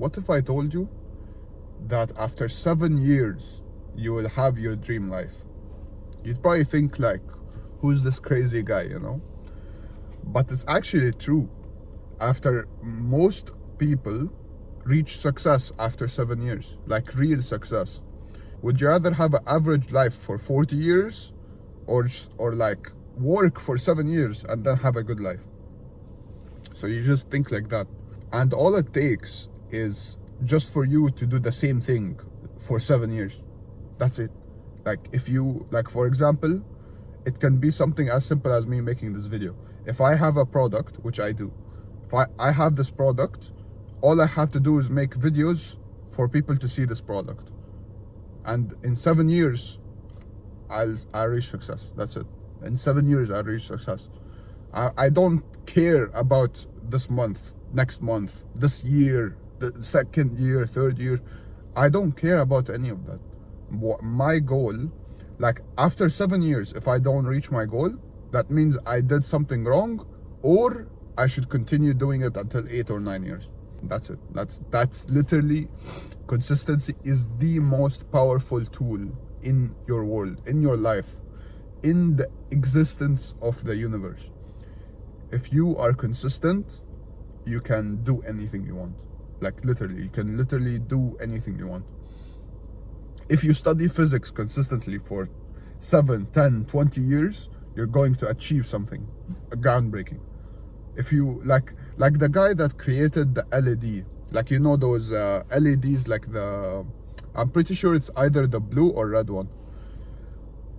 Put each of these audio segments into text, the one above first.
What if I told you that after 7 years you will have your dream life? You'd probably think like, who's this crazy guy, you know? But it's actually true. After most people reach success after 7 years, like real success. Would you rather have an average life for 40 years or like work for 7 years and then have a good life? So you just think like that. And all it takes is just for you to do the same thing for 7 years. That's it. Like if you, like for example, it can be something as simple as me making this video. If I have a product, which I do, if I have this product, all I have to do is make videos for people to see this product. And in 7 years, I'll reach success. That's it. In 7 years, I'll reach success. I don't care about this month, next month, this year, the second year, third year. I don't care about any of that. My goal, like after 7 years, if I don't reach my goal, that means I did something wrong, or I should continue doing it until 8 or 9 years. That's it. That's literally, consistency is the most powerful tool in your world, in your life, in the existence of the universe. If you are consistent, you can do anything you want. Like literally, you can literally do anything you want. If you study physics consistently for 7, 10, 20 years, you're going to achieve something groundbreaking. If you like the guy that created the LED, like, you know, those LEDs, like I'm pretty sure it's either the blue or red one.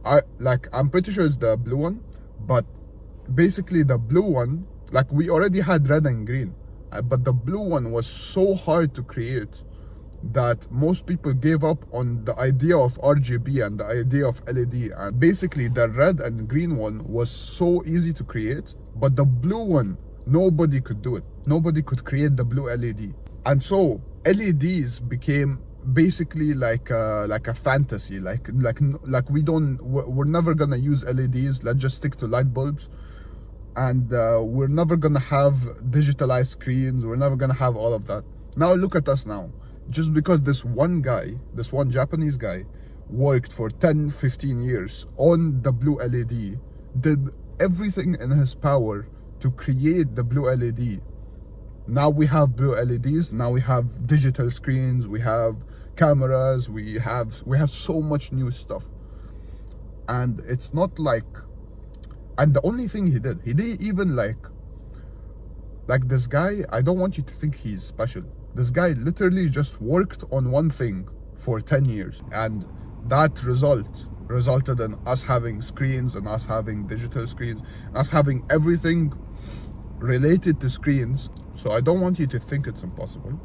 I'm pretty sure it's the blue one, but basically the blue one, like we already had red and green, but the blue one was so hard to create that most people gave up on the idea of RGB and the idea of LED. And basically the red and green one was so easy to create, but the blue one, nobody could do it. Nobody could create the blue LED. And so LEDs became basically like a fantasy. Like we're never gonna use LEDs. Let's just stick to light bulbs. And we're never gonna have digitalized screens. We're never gonna have all of that. Now look at us now. Just because this one Japanese guy worked for 10, 15 years on the blue LED, did everything in his power to create the blue LED. Now we have blue LEDs, now we have digital screens, we have cameras, we have so much new stuff. And it's not like, and the only thing he didn't even like this guy, I don't want you to think he's special. This guy literally just worked on one thing for 10 years, and that resulted in us having screens, and us having digital screens, us having everything related to screens. So I don't want you to think it's impossible.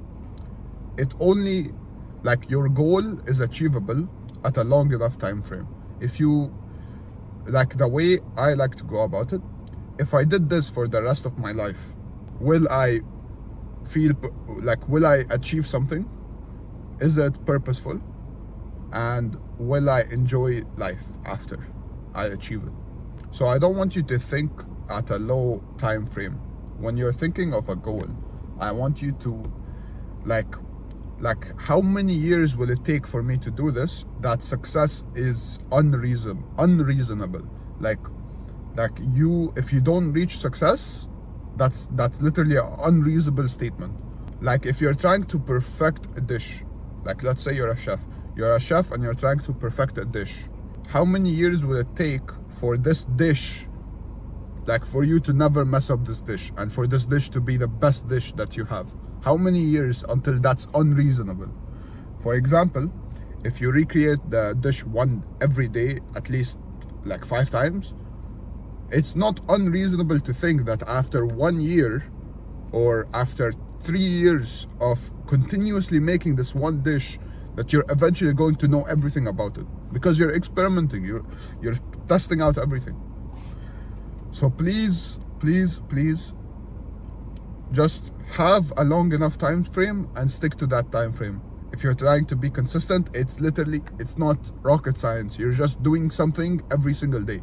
It only, like, your goal is achievable at a long enough time frame. If you, like the way I like to go about it, if I did this for the rest of my life, will I achieve something? Is it purposeful? And will I enjoy life after I achieve it? So I don't want you to think at a low time frame. When you're thinking of a goal, I want you to like how many years will it take for me to do this? That success is unreasonable. Like you, if you don't reach success, that's literally an unreasonable statement. Like if you're trying to perfect a dish, like let's say you're a chef and you're trying to perfect a dish, how many years will it take for this dish, like for you to never mess up this dish and for this dish to be the best dish that you have? How many years until that's unreasonable? For example, if you recreate the dish every day, at least like 5 times, it's not unreasonable to think that after 1 year or after 3 years of continuously making this one dish, that you're eventually going to know everything about it, because you're experimenting, you're testing out everything. So please just have a long enough time frame and stick to that time frame. If you're trying to be consistent, it's not rocket science. You're just doing something every single day.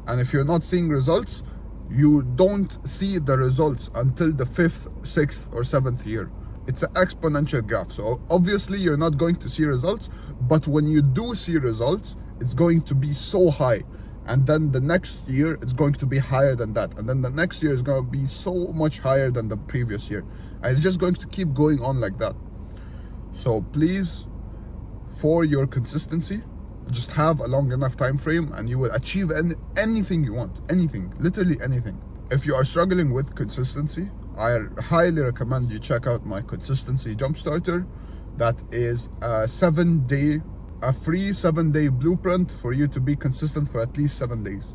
And if you're not seeing results, you don't see the results until the 5th, 6th or 7th year. It's an exponential graph. So obviously you're not going to see results, but when you do see results, it's going to be so high. And then the next year, it's going to be higher than that. And then the next year is going to be so much higher than the previous year. And it's just going to keep going on like that. So please, for your consistency, just have a long enough time frame and you will achieve anything you want. Anything, literally anything. If you are struggling with consistency, I highly recommend you check out my consistency jump starter. That is a free 7-day blueprint for you to be consistent for at least 7 days.